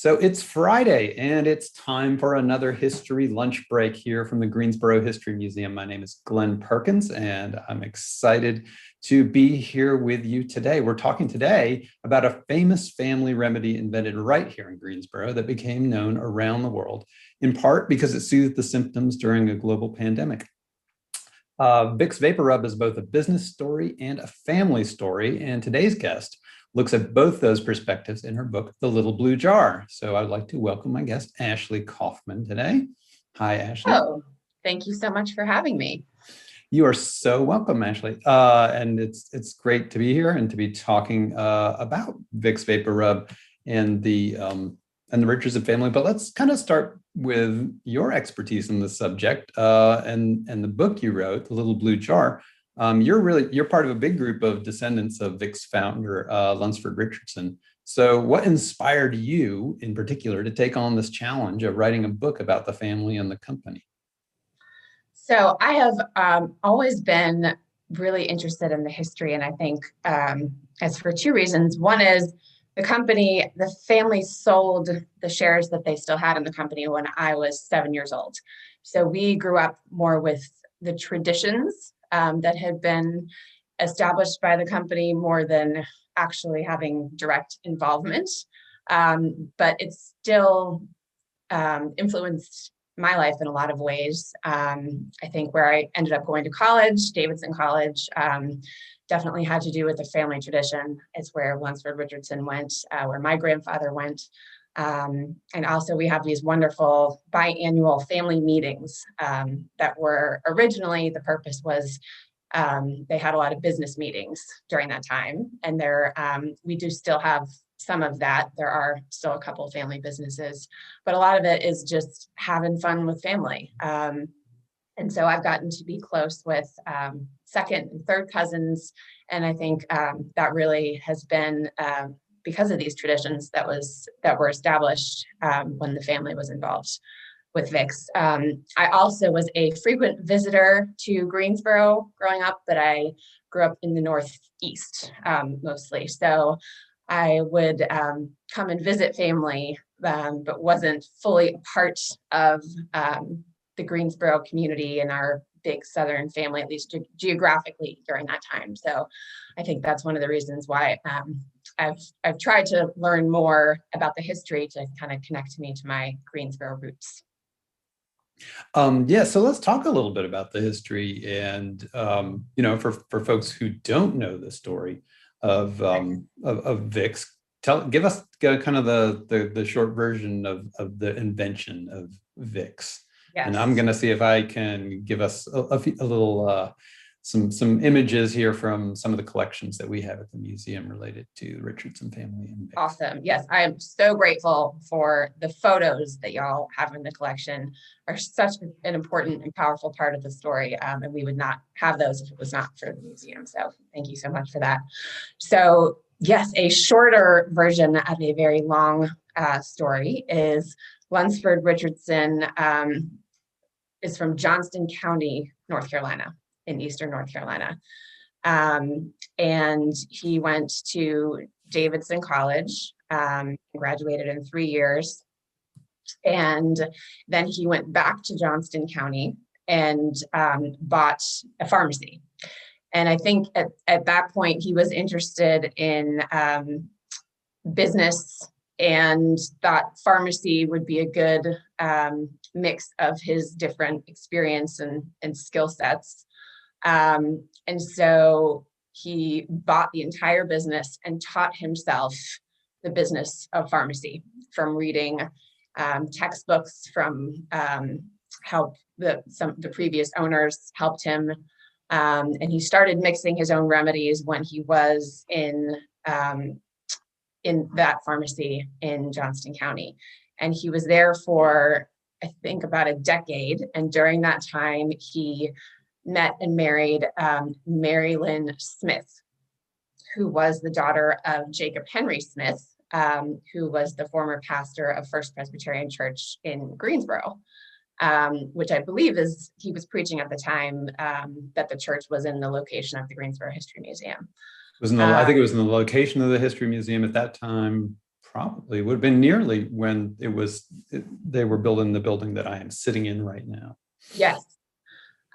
So it's Friday and it's time for another history lunch break here from the Greensboro History Museum. My name is Glenn Perkins and I'm excited to be here with you today. We're talking today about a famous family remedy invented right here in Greensboro that became known around the world, in part because it soothed the symptoms during a global pandemic. Vicks VapoRub is both a business story and a family story, and today's guest looks at both those perspectives in her book, The Little Blue Jar. So I'd like to welcome my guest, Ashley Kaufman, today. Hi, Ashley. Oh, thank you so much for having me. You are so welcome, Ashley. And it's great to be here and to be talking about Vicks VapoRub and the Richardson family. But let's kind of start with your expertise in the subject and the book you wrote, The Little Blue Jar. You're part of a big group of descendants of Vicks founder Lunsford Richardson. So what inspired you in particular to take on this challenge of writing a book about the family and the company? So I have always been really interested in the history, and I think as for two reasons. One is the family sold the shares that they still had in the company when I was 7 years old. So we grew up more with the traditions that had been established by the company more than actually having direct involvement. But it's still influenced my life in a lot of ways. I think where I ended up going to college, Davidson College, definitely had to do with the family tradition. It's where Lunsford Richardson went, where my grandfather went. And also we have these wonderful biannual family meetings that were originally, the purpose was they had a lot of business meetings during that time. And we do still have some of that. There are still a couple of family businesses, but a lot of it is just having fun with family. And so I've gotten to be close with second and third cousins. And I think that really has been because of these traditions that were established when the family was involved with Vicks. I also was a frequent visitor to Greensboro growing up, but I grew up in the Northeast mostly. So I would come and visit family, but wasn't fully a part of the Greensboro community and our big Southern family, at least geographically during that time. So I think that's one of the reasons why I've tried to learn more about the history to kind of connect me to my Greensboro roots. Yeah, so let's talk a little bit about the history and, for folks who don't know the story of Vicks, give us kind of the short version of the invention of Vicks. Yes. And I'm going to see if I can give us a little some images here from some of the collections that we have at the museum related to the Richardson family and Vicks. Awesome. Yes, I am so grateful for the photos that y'all have in the collection. Are such an important and powerful part of the story, and we would not have those if it was not for the museum. So thank you so much for that. So yes, a shorter version of a very long story is Lunsford Richardson is from Johnston County, North Carolina, in Eastern North Carolina. And he went to Davidson College, graduated in 3 years. And then he went back to Johnston County and bought a pharmacy. And I think at that point, he was interested in business and thought pharmacy would be a good mix of his different experience and skill sets. And so he bought the entire business and taught himself the business of pharmacy from reading textbooks from the previous owners helped him. And he started mixing his own remedies when he was in that pharmacy in Johnston County. And he was there for, I think, about a decade. And during that time, he met and married Mary Lynn Smith, who was the daughter of Jacob Henry Smith, who was the former pastor of First Presbyterian Church in Greensboro, which I believe he was preaching at the time that the church was in the location of the Greensboro History Museum. I think it was in the location of the History Museum at that time, probably would have been nearly when they were building the building that I am sitting in right now. Yes.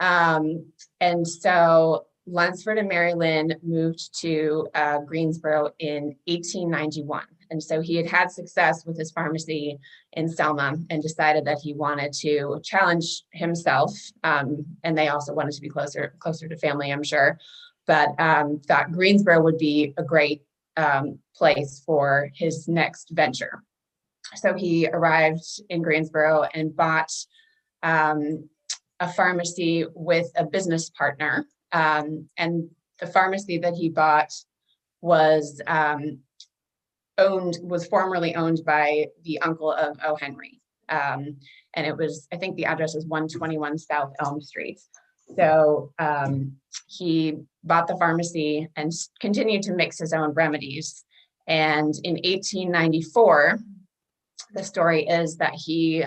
And so Lunsford and Mary Lynn moved to Greensboro in 1891. And so he had success with his pharmacy in Selma and decided that he wanted to challenge himself. And they also wanted to be closer to family, I'm sure, but thought Greensboro would be a great place for his next venture. So he arrived in Greensboro and bought a pharmacy with a business partner. And the pharmacy that he bought was formerly owned by the uncle of O. Henry. And it was, I think the address is 121 South Elm Street. So he bought the pharmacy and continued to mix his own remedies. And in 1894, the story is that he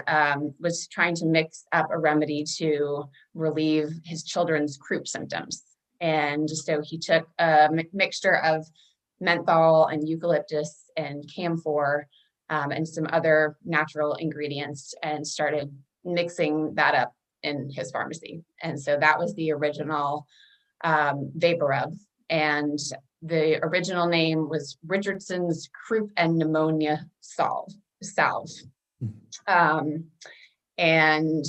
was trying to mix up a remedy to relieve his children's croup symptoms. And so he took a mixture of menthol and eucalyptus and camphor and some other natural ingredients and started mixing that up in his pharmacy. And so that was the original VapoRub. And the original name was Richardson's Croup and Pneumonia Salve. And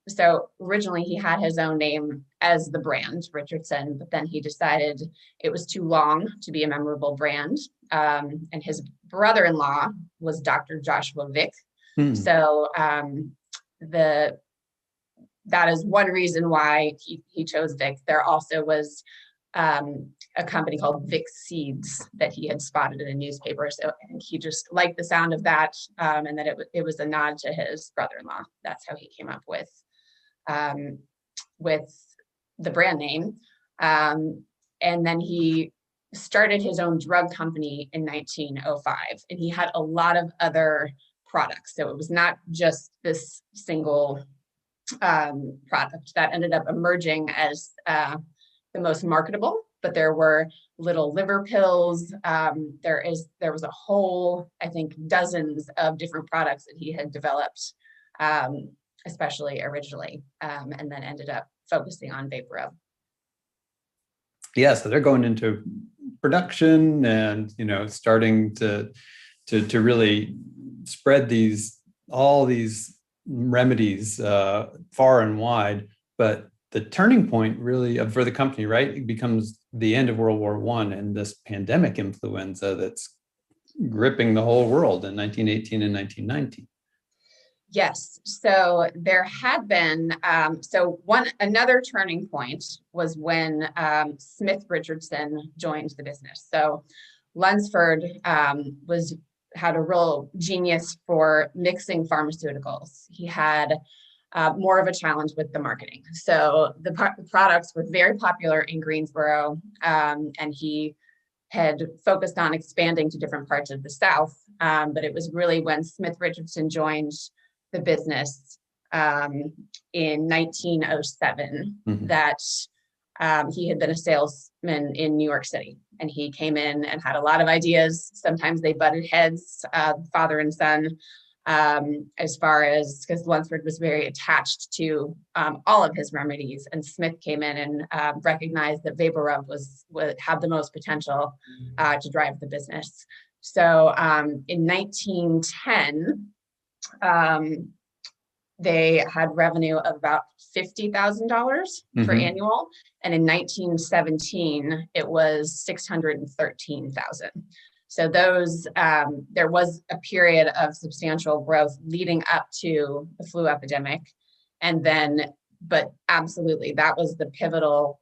so originally he had his own name as the brand, Richardson, but then he decided it was too long to be a memorable brand. And his brother-in-law was Dr. Joshua Vick. So that is one reason why he chose Vick. There also was a company called Vicks Seeds that he had spotted in a newspaper. So I think he just liked the sound of that, and that it was a nod to his brother-in-law. That's how he came up with the brand name. And then he started his own drug company in 1905, and he had a lot of other products. So it was not just this single product that ended up emerging as the most marketable, but there were little liver pills. There was a whole, I think, dozens of different products that he had developed, especially originally, and then ended up focusing on VapoRub. Yeah, so they're going into production and starting to really spread all these remedies far and wide, but the turning point really for the company, right, it becomes the end of World War I and this pandemic influenza that's gripping the whole world in 1918 and 1919. Yes, so there had been, another turning point was when Smith Richardson joined the business. So Lunsford had a real genius for mixing pharmaceuticals. He had more of a challenge with the marketing. So the products were very popular in Greensboro, and he had focused on expanding to different parts of the South. But it was really when Smith Richardson joined the business in 1907 that he had been a salesman in New York City. And he came in and had a lot of ideas. Sometimes they butted heads, father and son, as far as, because Lunsford was very attached to all of his remedies, and Smith came in and recognized that VapoRub had the most potential to drive the business. So in 1910, they had revenue of about $50,000 for annual, and in 1917 it was $613,000. So those, there was a period of substantial growth leading up to the flu epidemic. And then, but absolutely, that was the pivotal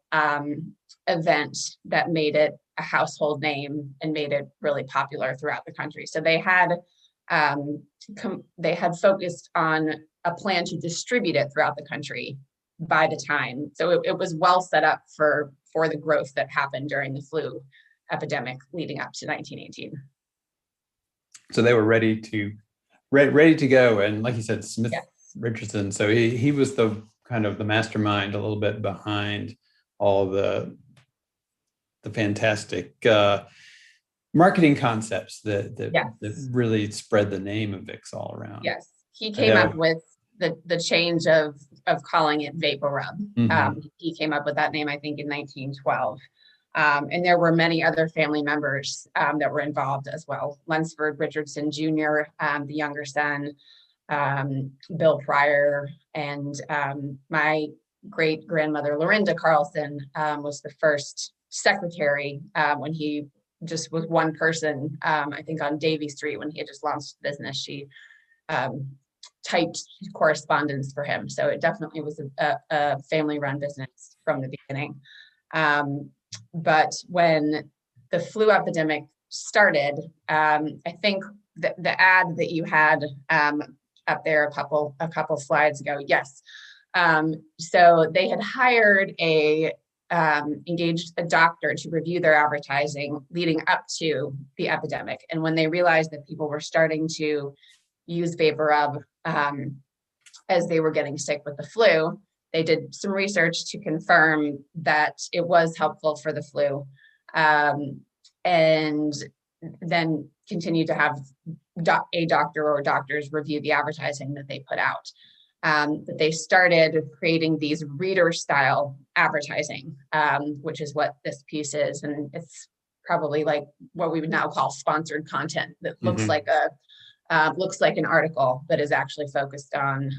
event that made it a household name and made it really popular throughout the country. So they had focused on a plan to distribute it throughout the country by the time. So it was well set up for the growth that happened during the flu epidemic leading up to 1918. So they were ready to go. And like you said, Smith Richardson. So he was the kind of the mastermind a little bit behind all the fantastic marketing concepts that Yes. really spread the name of Vicks all around. Yes. He I came up know. with the change of calling it VapoRub. He came up with that name, I think, in 1912. And there were many other family members that were involved as well. Lunsford Richardson Jr., the younger son, Bill Pryor, and my great grandmother, Lorinda Carlson, was the first secretary when he just was one person, I think on Davie Street when he had just launched the business. She typed correspondence for him. So it definitely was a family-run business from the beginning. But when the flu epidemic started, I think the ad that you had up there a couple slides ago, yes. So they had hired engaged a doctor to review their advertising leading up to the epidemic. And when they realized that people were starting to use VapoRub as they were getting sick with the flu, they did some research to confirm that it was helpful for the flu, and then continued to have a doctor or doctors review the advertising that they put out. But they started creating these reader style advertising, which is what this piece is. And it's probably like what we would now call sponsored content that looks like an article, but is actually focused on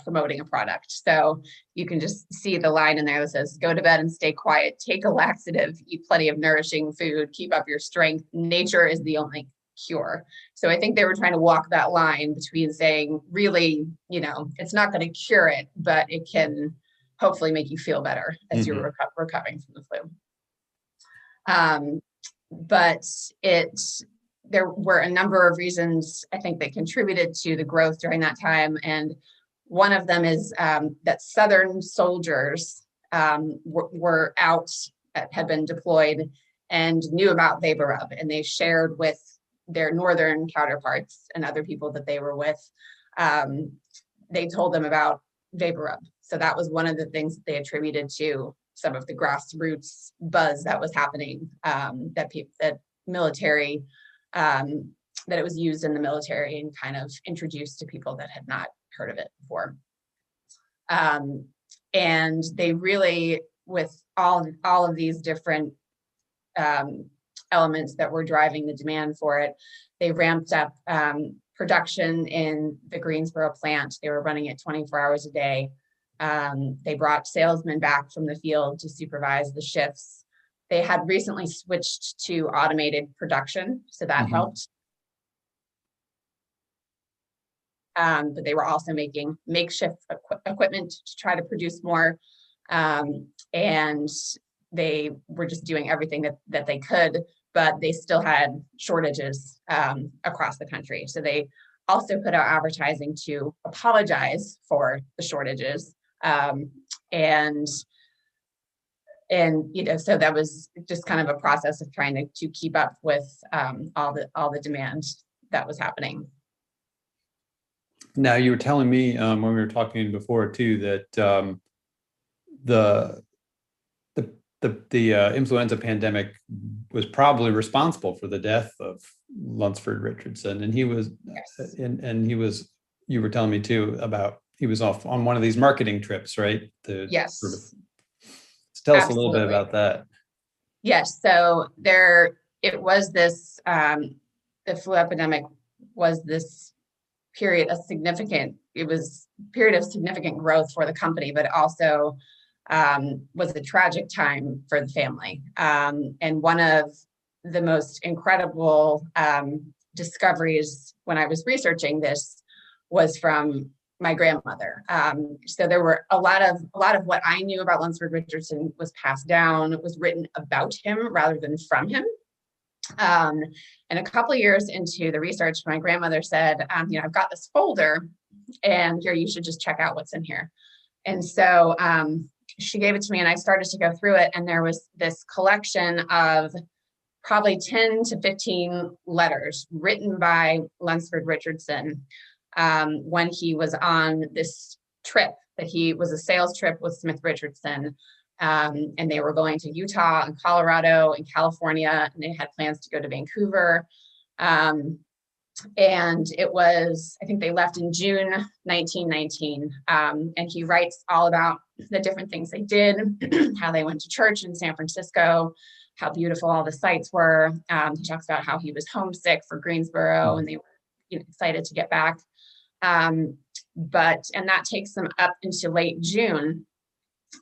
promoting a product. So you can just see the line in there that says, go to bed and stay quiet, take a laxative, eat plenty of nourishing food, keep up your strength. Nature is the only cure. So I think they were trying to walk that line between saying, really, it's not going to cure it, but it can hopefully make you feel better as you're recovering from the flu. But there were a number of reasons, I think, that contributed to the growth during that time. And one of them is that Southern soldiers were out, had been deployed, and knew about VapoRub, and they shared with their Northern counterparts and other people that they were with. They told them about VapoRub. So that was one of the things that they attributed to some of the grassroots buzz that was happening, that military, that it was used in the military and kind of introduced to people that had not heard of it before. And they really, with all of these different elements that were driving the demand for it, they ramped up production in the Greensboro plant. They were running it 24 hours a day. They brought salesmen back from the field to supervise the shifts. They had recently switched to automated production, so that helped. But they were also making makeshift equipment to try to produce more. And they were just doing everything that they could, but they still had shortages across the country. So they also put out advertising to apologize for the shortages. So that was just kind of a process of trying to keep up with all the demand that was happening. Now, you were telling me when we were talking before too that the influenza pandemic was probably responsible for the death of Lunsford Richardson, and he was, yes. and he was. You were telling me too about he was off on one of these marketing trips, right? Yes. Tell us a little bit about that. Yes. So it was this. The flu epidemic was this period of significant growth for the company, but also was a tragic time for the family. And one of the most incredible discoveries when I was researching this was from my grandmother. So there were a lot of what I knew about Lunsford Richardson was passed down. It was written about him rather than from him. And a couple of years into the research, my grandmother said, I've got this folder, and here, you should just check out what's in here. And so she gave it to me, and I started to go through it, and there was this collection of probably 10 to 15 letters written by Lunsford Richardson when he was on this trip, that he was a sales trip with Smith Richardson, And they were going to Utah and Colorado and California, and they had plans to go to Vancouver. And it was, I think they left in June 1919. And he writes all about the different things they did, how they went to church in San Francisco, how beautiful all the sights were. He talks about how he was homesick for Greensboro and they were excited to get back. And that takes them up into late June.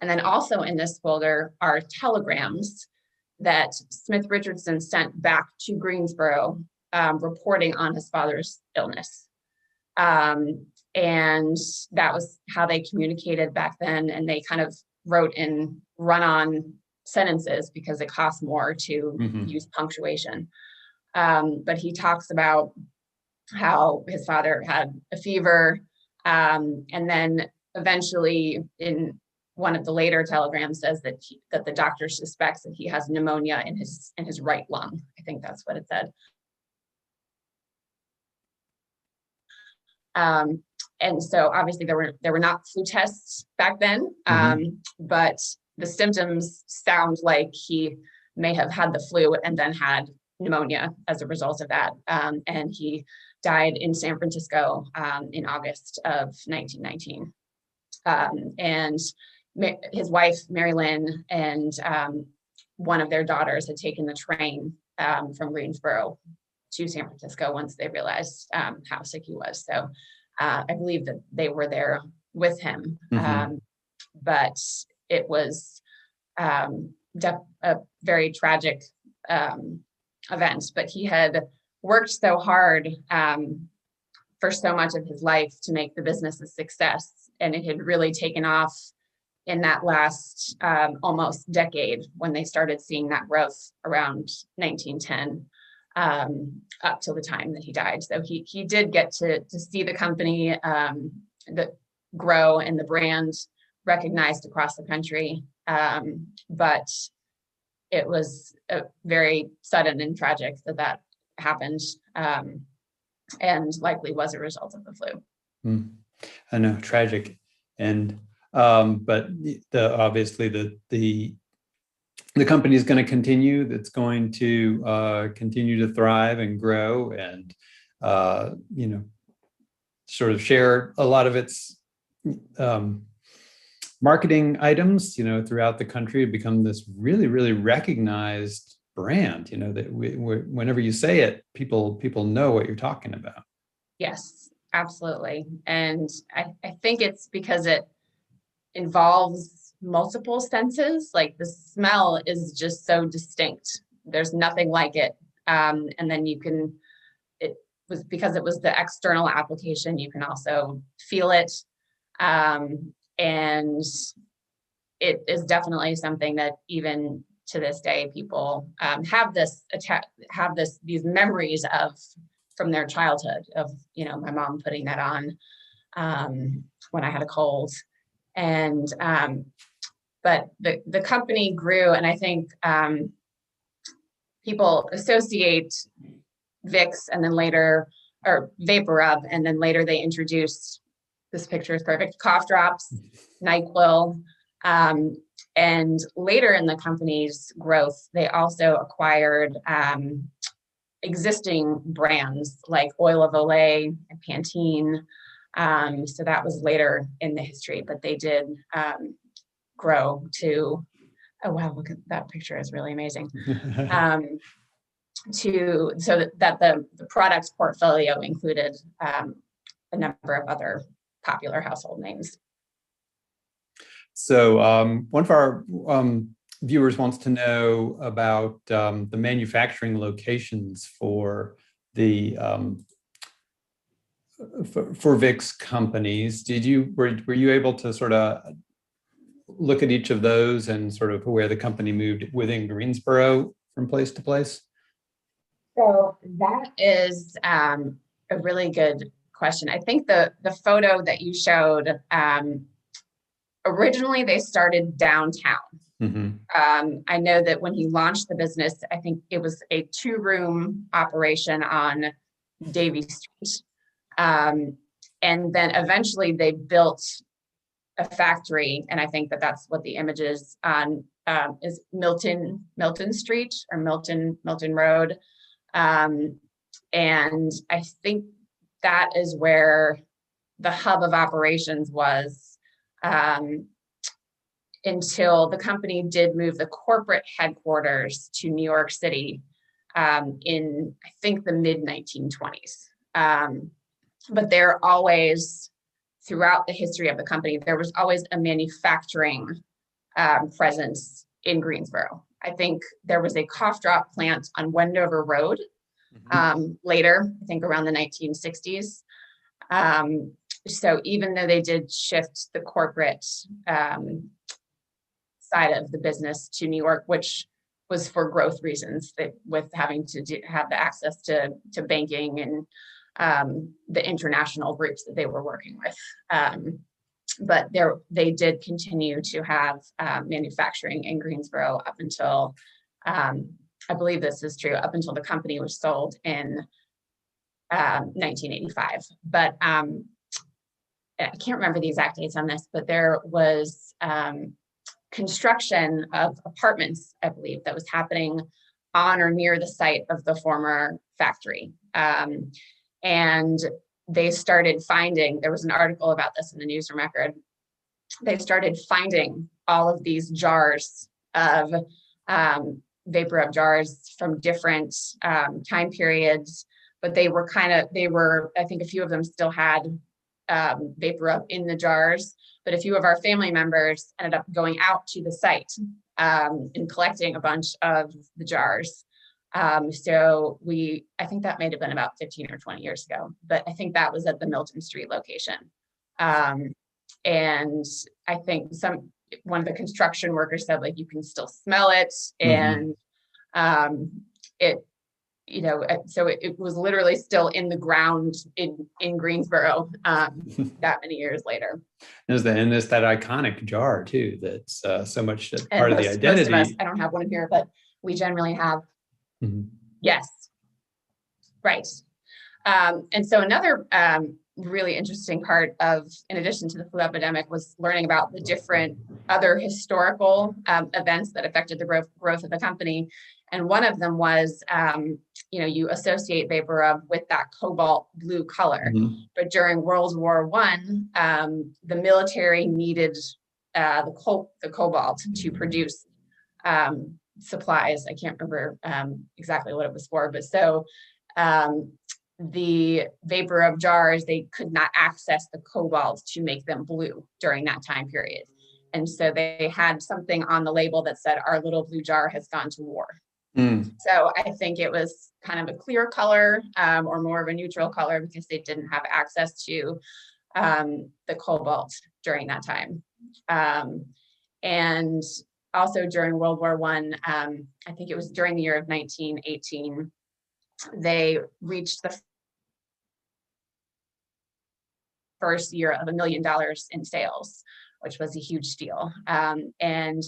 And then also in this folder are telegrams that Smith Richardson sent back to Greensboro, reporting on his father's illness. And that was how they communicated back then. And they kind of wrote in run-on sentences because it costs more to use punctuation. But he talks about how his father had a fever. And then eventually in one of the later telegrams says that the doctor suspects that he has pneumonia in his right lung. I think that's what it said. And so obviously there were not flu tests back then, but the symptoms sound like he may have had the flu and then had pneumonia as a result of that. And he died in San Francisco in August of 1919. And his wife, Mary Lynn, and one of their daughters had taken the train from Greensboro to San Francisco once they realized how sick he was. So I believe that they were there with him. But it was a very tragic event. But he had worked so hard for so much of his life to make the business a success. And it had really taken off in that last almost decade when they started seeing that growth around 1910. Up till the time that he died. So he did get to see the company that grow and the brand recognized across the country. But it was very sudden and tragic that happened, and likely was a result of the flu. I know, tragic. And but obviously the company is going to continue. That's going to continue to thrive and grow, and sort of share a lot of its marketing items, throughout the country. Become this really, really recognized brand. That whenever you say it, people know what you're talking about. Yes, absolutely, and I think it's because it involves multiple senses. Like the smell is just so distinct. There's nothing like it. And then it was because it was the external application, you can also feel it. And it is definitely something that even to this day, people have these memories of from their childhood of, my mom putting that on when I had a cold. And but the company grew, and I think people associate Vicks and then later, or VapoRub, and then later they introduced, this picture is perfect, cough drops, NyQuil, and later in the company's growth, they also acquired existing brands like Oil of Olay and Pantene. So that was later in the history, but they did grow to, oh wow, look at that picture, is really amazing. So that the products portfolio included a number of other popular household names. So one of our viewers wants to know about the manufacturing locations for the for Vicks companies. Were you able to sort of look at each of those and sort of where the company moved within Greensboro from place to place? So that is a really good question. I think the photo that you showed, originally they started downtown. I know that when he launched the business, I think it was a 2-room operation on Davie Street. And then eventually they built a factory, and I think that that's what the image is on, is Milton Street or Milton Road. And I think that is where the hub of operations was, until the company did move the corporate headquarters to New York City in, I think, the mid 1920s. But there always, throughout the history of the company, there was always a manufacturing presence in Greensboro. I think there was a cough drop plant on Wendover Road later, I think around the 1960s. So even though they did shift the corporate side of the business to New York, which was for growth reasons, that with having to have the access to banking and the international groups that they were working with. But they did continue to have manufacturing in Greensboro up until, I believe this is true, up until the company was sold in 1985. But I can't remember the exact dates on this, but there was construction of apartments, I believe, that was happening on or near the site of the former factory. And they started finding, there was an article about this in the news record, they started finding all of these jars of VapoRub jars from different time periods, but they were, I think a few of them still had VapoRub in the jars, but a few of our family members ended up going out to the site and collecting a bunch of the jars. So I think that may have been about 15 or 20 years ago, but I think that was at the Milton Street location. And I think one of the construction workers said, like, you can still smell it. And so it was literally still in the ground in Greensboro that many years later. And it's that iconic jar too, that's so much part of the identity. Most of us, I don't have one here, but we generally have. Yes, right. And so another really interesting part of, in addition to the flu epidemic, was learning about the different other historical events that affected the growth of the company. And one of them was, you associate VapoRub with that cobalt blue color. But during World War I, the military needed the cobalt to produce supplies. I can't remember exactly what it was for, but so the VapoRub jars, they could not access the cobalt to make them blue during that time period. And so they had something on the label that said, "Our little blue jar has gone to war." So I think it was kind of a clear color or more of a neutral color because they didn't have access to the cobalt during that time. And also during World War I, I think it was during the year of 1918, they reached the first year of $1 million in sales, which was a huge deal. And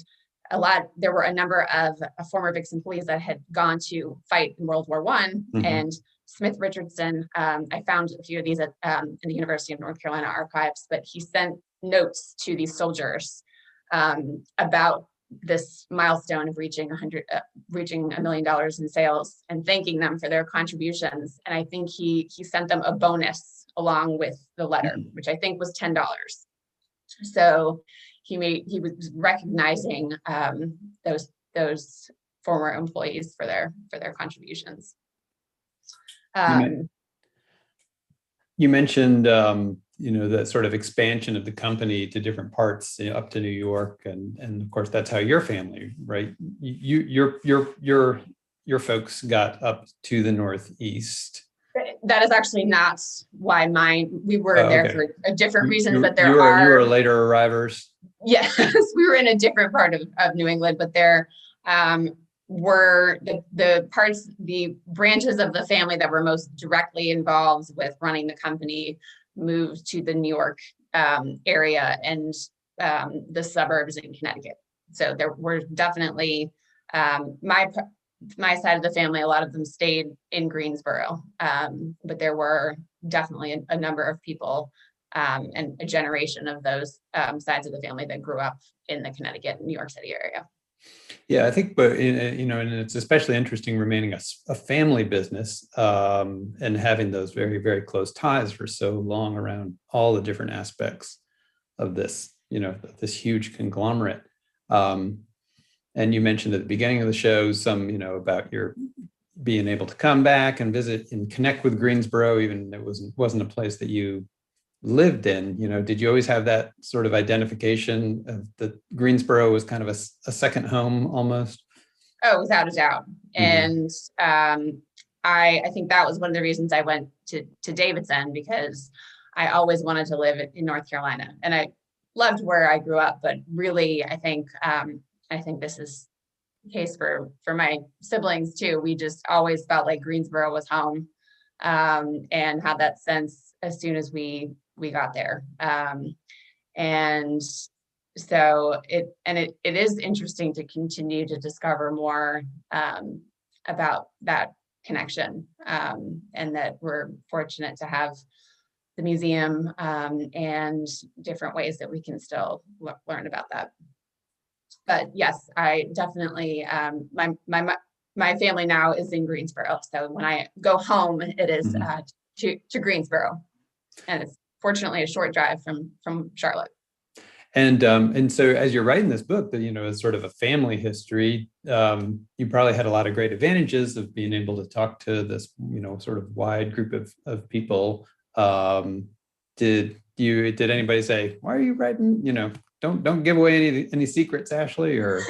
there were a number of former Vicks employees that had gone to fight in World War I, and Smith Richardson, I found a few of these in the University of North Carolina archives, but he sent notes to these soldiers about this milestone of reaching $1 million in sales and thanking them for their contributions. And I think he sent them a bonus along with the letter, which I think was $10. So he was recognizing those former employees for their contributions. You mentioned the sort of expansion of the company to different parts, up to New York, and of course that's how your family, right? Your folks got up to the Northeast. That is actually not why we were there for a different reason, but you were later arrivers. Yes, we were in a different part of New England, but there were the branches of the family that were most directly involved with running the company moved to the New York area and the suburbs in Connecticut. So there were definitely my side of the family, a lot of them stayed in Greensboro, but there were definitely a number of people and a generation of those sides of the family that grew up in the Connecticut and New York City area. Yeah, I think, but and it's especially interesting remaining a family business, and having those very, very close ties for so long around all the different aspects of this, this huge conglomerate. And you mentioned at the beginning of the show some, about your being able to come back and visit and connect with Greensboro, even though it wasn't a place that you lived in. Did you always have that sort of identification of that Greensboro was kind of a second home almost? Oh, without a doubt. Mm-hmm. And I think that was one of the reasons I went to Davidson, because I always wanted to live in North Carolina, and I loved where I grew up. But really, I think this is the case for my siblings too. We just always felt like Greensboro was home, and had that sense as soon as we got there. And so it is interesting to continue to discover more about that connection, and that we're fortunate to have the museum, and different ways that we can still learn about that. But yes, I definitely, my family now is in Greensboro, so when I go home, it is to Greensboro, and it's fortunately a short drive from Charlotte. And so as you're writing this book, that as sort of a family history, you probably had a lot of great advantages of being able to talk to this sort of wide group of people. Did anybody say, why are you writing, don't give away any secrets, Ashley, or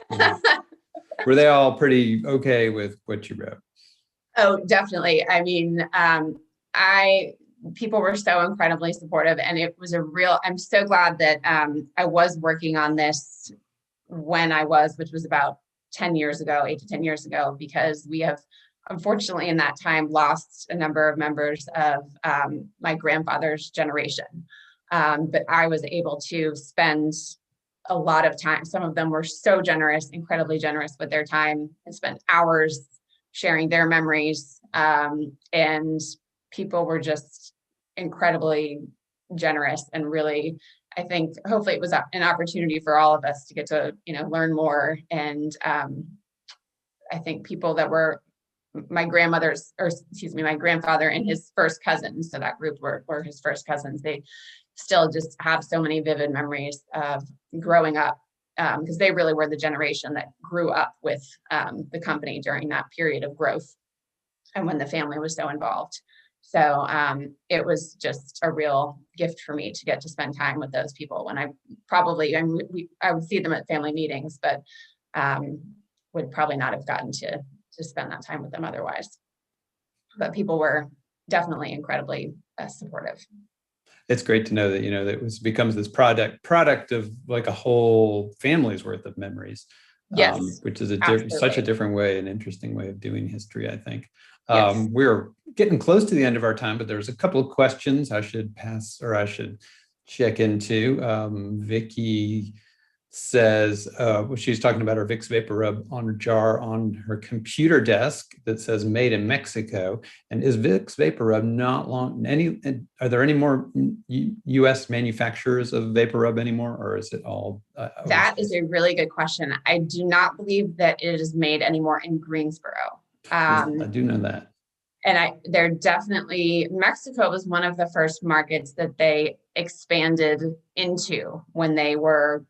were they all pretty okay with what you wrote? Oh, definitely. I mean, people were so incredibly supportive, and it was I'm so glad that I was working on this when which was about 8 to 10 years ago, because we have unfortunately in that time lost a number of members of my grandfather's generation. But I was able to spend a lot of time. Some of them were so generous, incredibly generous with their time, and spent hours sharing their memories. And people were just incredibly generous, and really, I think hopefully it was an opportunity for all of us to get to learn more. And I think people that were my grandfather and his first cousins, so that group were his first cousins, they still just have so many vivid memories of growing up, because they really were the generation that grew up with the company during that period of growth, and when the family was so involved. So it was just a real gift for me to get to spend time with those people, when I would see them at family meetings, but would probably not have gotten to spend that time with them otherwise. But people were definitely incredibly supportive. It's great to know that that becomes this product of like a whole family's worth of memories. Yes, which is such a different way, an interesting way of doing history, I think. Yes. We're getting close to the end of our time, but there's a couple of questions I should check into. Vicky says, she's talking about her Vicks VapoRub on a jar on her computer desk that says "Made in Mexico." And is Vicks VapoRub are there any more U.S. manufacturers of VapoRub anymore, or is it all? That is a really good question. I do not believe that it is made anymore in Greensboro. I do know that. And they're definitely, Mexico was one of the first markets that they expanded into when they were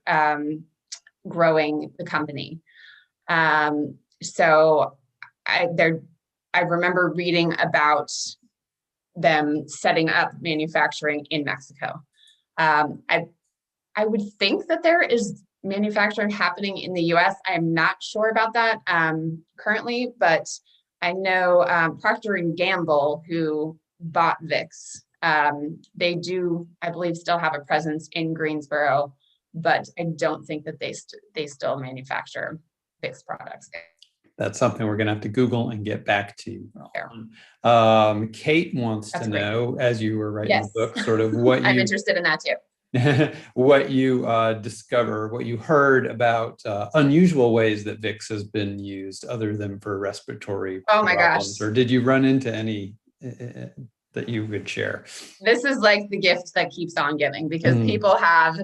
growing the company. So I remember reading about them setting up manufacturing in Mexico. I would think that there is manufacturing happening in the US. I'm not sure about that currently, but I know Procter & Gamble, who bought Vicks, they do, I believe, still have a presence in Greensboro, but I don't think that they still manufacture Vicks products. That's something we're going to have to Google and get back to. Kate wants to know, as you were writing the book, sort of what I'm interested in that too. what you discover, what you heard about unusual ways that Vicks has been used other than for respiratory problems. My gosh. Or did you run into any that you would share? This is like the gift that keeps on giving, because Mm. people have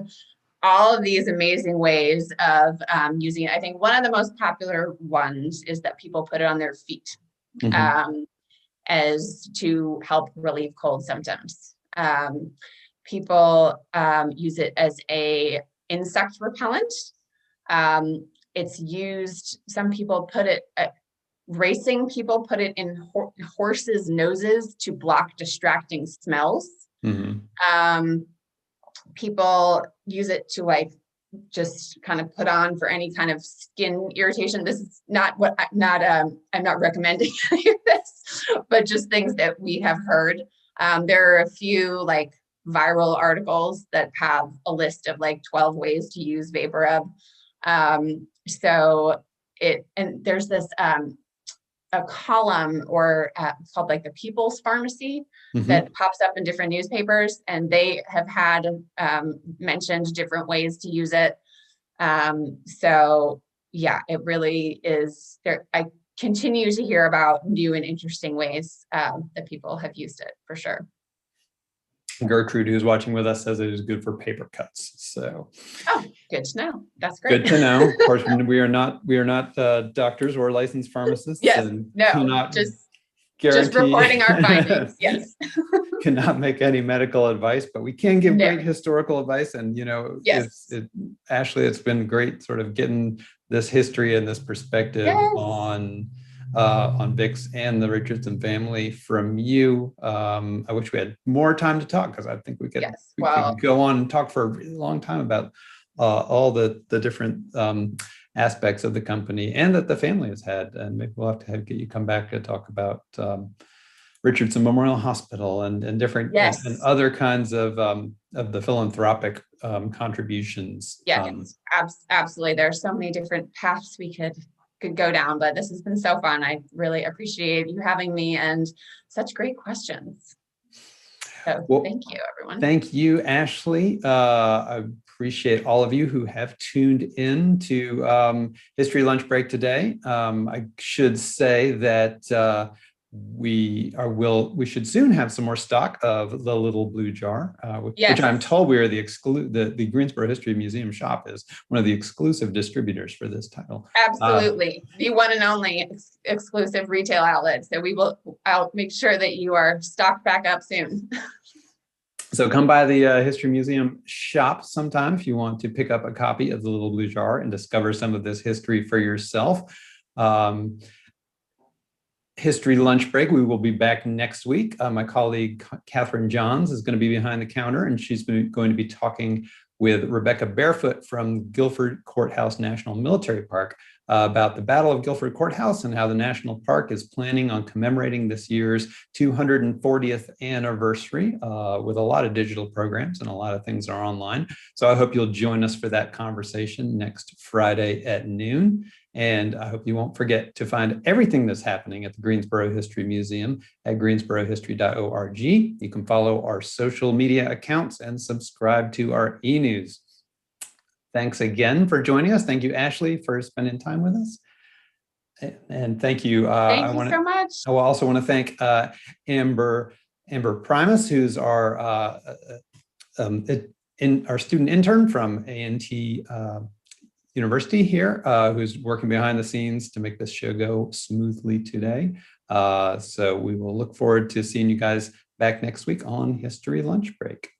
all of these amazing ways of using it. I think one of the most popular ones is that people put it on their feet as to help relieve cold symptoms. People use it as a insect repellent. It's used, some people put it, racing people put it in horses' noses to block distracting smells. People use it to like just kind of put on for any kind of skin irritation. This is not what I'm not recommending any of this, but just things that we have heard. There are a few like viral articles that have a list of like 12 ways to use VapoRub. And there's this a column or called like the People's Pharmacy that pops up in different newspapers, and they have had mentioned different ways to use it. So yeah, it really is there. I continue to hear about new and interesting ways that people have used it, for sure. Gertrude, who's watching with us, says it is good for paper cuts. So, oh, good to know. That's great. Good to know. Of course, we are not doctors or licensed pharmacists. Yes, and no, just reporting our findings. Yes. Cannot make any medical advice, but we can give great historical advice. And yes. Ashley, it's been great sort of getting this history and this perspective on Vicks and the Richardson family from you. I wish we had more time to talk, because I think we could go on and talk for a really long time about all the different aspects of the company and that the family has had. And maybe we'll have to get you come back to talk about Richardson Memorial Hospital and different and other kinds of the philanthropic contributions. Yes, absolutely. There are so many different paths we could go down, but this has been so fun. I really appreciate you having me and such great questions. So thank you, everyone. Thank you, Ashley. I appreciate all of you who have tuned in to History Lunch Break today. I should say that we should soon have some more stock of the little blue jar, which I'm told we are the Greensboro History Museum shop is one of the exclusive distributors for this title. Absolutely, the one and only exclusive retail outlet. So I'll make sure that you are stocked back up soon. So come by the History Museum shop sometime if you want to pick up a copy of the little blue jar and discover some of this history for yourself. History Lunch Break, we will be back next week. My colleague Catherine Johns is going to be behind the counter, and she's going to be talking with Rebecca Barefoot from Guilford Courthouse National Military Park about the Battle of Guilford Courthouse and how the National Park is planning on commemorating this year's 240th anniversary with a lot of digital programs, and a lot of things are online. So I hope you'll join us for that conversation next Friday at noon. And I hope you won't forget to find everything that's happening at the Greensboro History Museum at greensborohistory.org. You can follow our social media accounts and subscribe to our e-news. Thanks again for joining us. Thank you, Ashley, for spending time with us. And thank you. Thank you so much. I also want to thank Amber Primus, who's our student intern from A&T University here, who's working behind the scenes to make this show go smoothly today. So we will look forward to seeing you guys back next week on History Lunch Break.